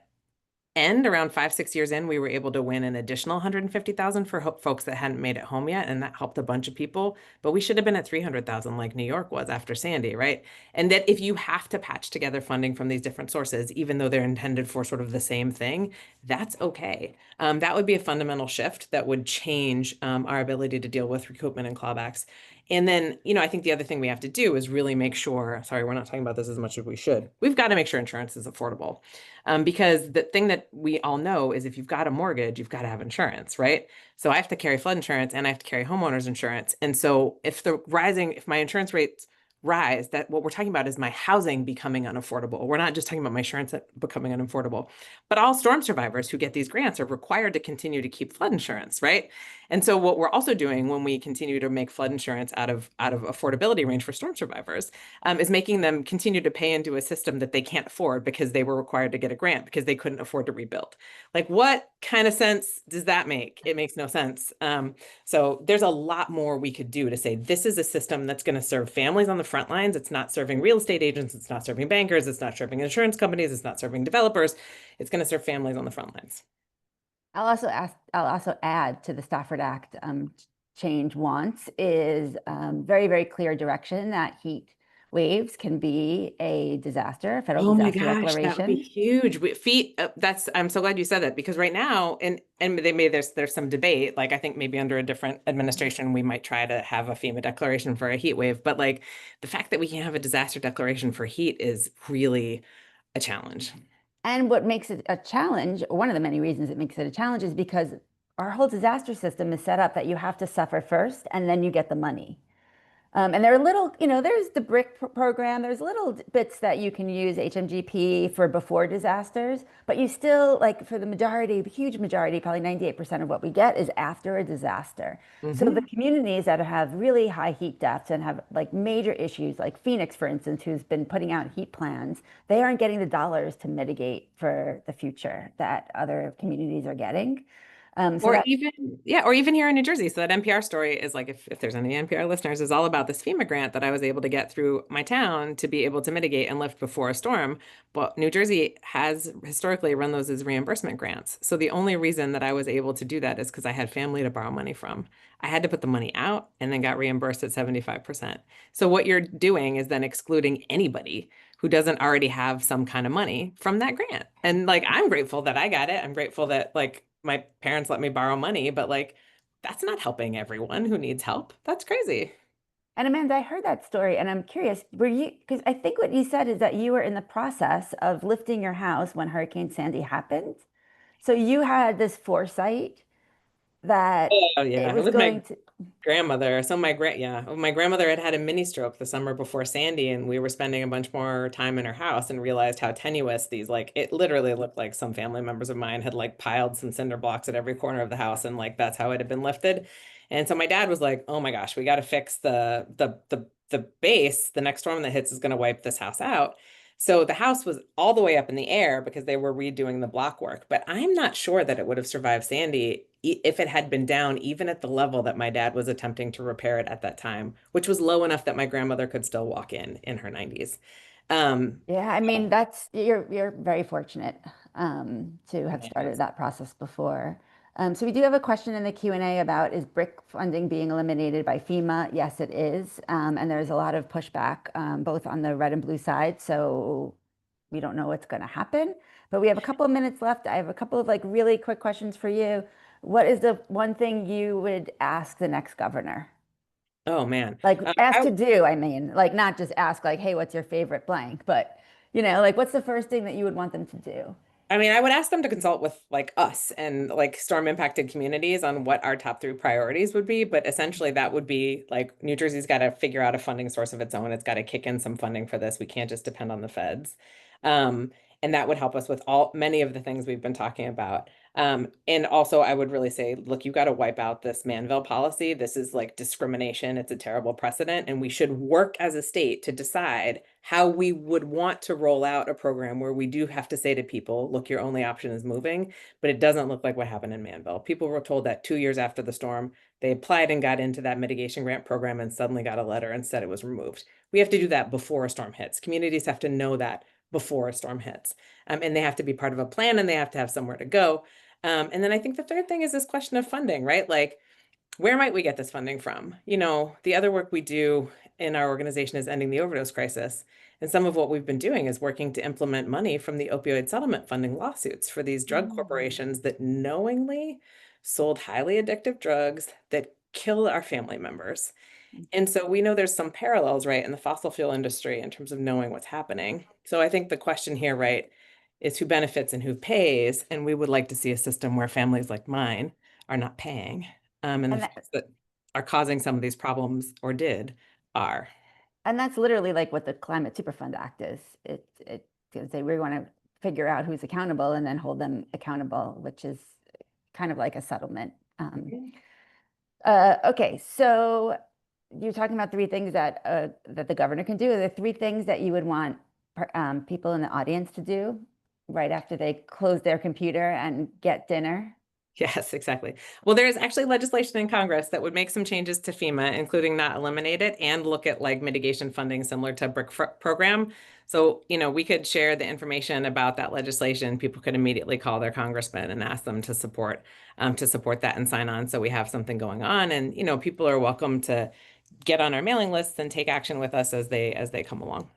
Speaker 2: end, around 5, 6 years in, we were able to win an additional 150,000 for folks that hadn't made it home yet, and that helped a bunch of people. But we should have been at 300,000 like New York was after Sandy, right? And that if you have to patch together funding from these different sources, even though they're intended for sort of the same thing, that's okay. That would be a fundamental shift that would change our ability to deal with recoupment and clawbacks. And then, I think the other thing we have to do is really make sure, sorry, we're not talking about this as much as we should. We've got to make sure insurance is affordable. Because the thing that we all know is if you've got a mortgage, you've got to have insurance, right? So I have to carry flood insurance and I have to carry homeowners insurance. And so if my insurance rates rise, that what we're talking about is my housing becoming unaffordable. We're not just talking about my insurance becoming unaffordable, but all storm survivors who get these grants are required to continue to keep flood insurance, right? And so what we're also doing when we continue to make flood insurance out of affordability range for storm survivors, is making them continue to pay into a system that they can't afford because they were required to get a grant because they couldn't afford to rebuild. Like, what kind of sense does that make? It makes no sense. So there's a lot more we could do to say this is a system that's going to serve families on the front lines. It's not serving real estate agents. It's not serving bankers. It's not serving insurance companies. It's not serving developers. It's going to serve families on the front lines.
Speaker 1: I'll also add to the Stafford Act change wants is very, very clear direction that heat waves can be a disaster, a federal
Speaker 2: Oh my
Speaker 1: disaster
Speaker 2: gosh, that would be
Speaker 1: declaration.
Speaker 2: huge. Feet, that's I'm so glad you said that because right now, and they may there's some debate. Like I think maybe under a different administration, we might try to have a FEMA declaration for a heat wave. But like the fact that we can have a disaster declaration for heat is really a challenge.
Speaker 1: And what makes it a challenge, one of the many reasons it makes it a challenge, is because our whole disaster system is set up that you have to suffer first and then you get the money. And there are little, there's the program, there's little bits that you can use HMGP for before disasters, but you still, like for the majority, the huge majority, probably 98% of what we get is after a disaster. So the
Speaker 2: Hmm.
Speaker 1: communities that have really high heat deaths and have like major issues, like Phoenix, for instance, who's been putting out heat plans, they aren't getting the dollars to mitigate for the future that other communities are getting. So
Speaker 2: Or
Speaker 1: that
Speaker 2: even, yeah, or even here in New Jersey. So that NPR story is like, if there's any NPR listeners, is all about this FEMA grant that I was able to get through my town to be able to mitigate and lift before a storm. But New Jersey has historically run those as reimbursement grants. So the only reason that I was able to do that is because I had family to borrow money from. I had to put the money out and then got reimbursed at 75%. So what you're doing is then excluding anybody who doesn't already have some kind of money from that grant. And like, I'm grateful that I got it. I'm grateful that like my parents let me borrow money, but like, that's not helping everyone who needs help. That's crazy.
Speaker 1: And Amanda, I heard that story and I'm curious, were you, because I think what you said is that you were in the process of lifting your house when Hurricane Sandy happened. So you had this foresight that
Speaker 2: Oh
Speaker 1: it
Speaker 2: yeah, it
Speaker 1: was
Speaker 2: was
Speaker 1: going
Speaker 2: my
Speaker 1: to,
Speaker 2: grandmother. So my grandmother had had a mini stroke the summer before Sandy, and we were spending a bunch more time in her house and realized how tenuous these like it literally looked like some family members of mine had like piled some cinder blocks at every corner of the house, and like that's how it had been lifted. And so my dad was like, "Oh my gosh, we got to fix the base. The next storm that hits is going to wipe this house out." So the house was all the way up in the air because they were redoing the block work. But I'm not sure that it would have survived Sandy if it had been down, even at the level that my dad was attempting to repair it at that time, which was low enough that my grandmother could still walk in her 90s. Um,
Speaker 1: yeah, I mean, that's, you're very fortunate to have started that process before. So we do have a question in the Q&A about is BRIC funding being eliminated by FEMA? Yes, it is. And there's a lot of pushback, both on the red and blue side. So we don't know what's going to happen, but we have a couple of minutes left. I have a couple of like really quick questions for you. What is the one thing you would ask the next governor?
Speaker 2: oh man.
Speaker 1: Like ask
Speaker 2: I,
Speaker 1: to do, I mean, like not just ask like, hey, what's your favorite blank, but like what's the first thing that you would want them to do?
Speaker 2: I mean, I would ask them to consult with like us and like storm impacted communities on what our top three priorities would be. But essentially, that would be like New Jersey's got to figure out a funding source of its own. It's got to kick in some funding for this. We can't just depend on the feds. And that would help us with all many of the things we've been talking about. And also, I would really say, look, you got to wipe out this Manville policy. This is like discrimination. It's a terrible precedent. And we should work as a state to decide how we would want to roll out a program where we do have to say to people, look, your only option is moving, but it doesn't look like what happened in Manville. People were told that 2 years after the storm, they applied and got into that mitigation grant program and suddenly got a letter and said it was removed. We have to do that before a storm hits. Communities have to know that before a storm hits. And they have to be part of a plan and they have to have somewhere to go. And then I think the third thing is this question of funding, right? Like, where might we get this funding from? The other work we do in our organization is ending the overdose crisis. And some of what we've been doing is working to implement money from the opioid settlement funding lawsuits for these drug
Speaker 1: Mm.
Speaker 2: corporations that knowingly sold highly addictive drugs that kill our family members. And so we know there's some parallels, right, in the fossil fuel industry in terms of knowing what's happening. So I think the question here, right, is who benefits and who pays. And we would like to see a system where families like mine are not paying. And the
Speaker 1: And
Speaker 2: folks that are causing some of these problems or did are.
Speaker 1: and that's literally like what the Climate Superfund Act is. It can say we want to figure out who's accountable and then hold them accountable, which is kind of like a settlement. Okay, so you're talking about three things that the governor can do. Are there three things that you would want people in the audience to do right after they close their computer and get dinner?
Speaker 2: Yes, exactly. Well, there is actually legislation in Congress that would make some changes to FEMA, including not eliminate it and look at like mitigation funding similar to program. So, we could share the information about that legislation. People could immediately call their congressman and ask them to support that and sign on. So we have something going on, and people are welcome to get on our mailing lists and take action with us as they come along.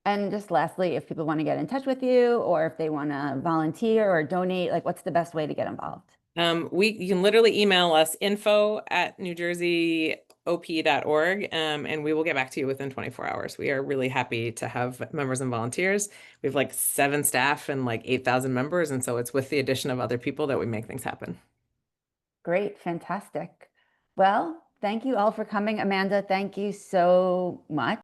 Speaker 1: And just lastly, if people want to get in touch with you or if they want to volunteer or donate, like what's the best way to get involved?
Speaker 2: You can literally email us info@newjerseyop.org, and we will get back to you within 24 hours. We are really happy to have members and volunteers. We have like 7 staff and like 8,000 members, and so it's with the addition of other people that we make things happen.
Speaker 1: Great, fantastic. Well, thank you all for coming. Amanda, thank you so much.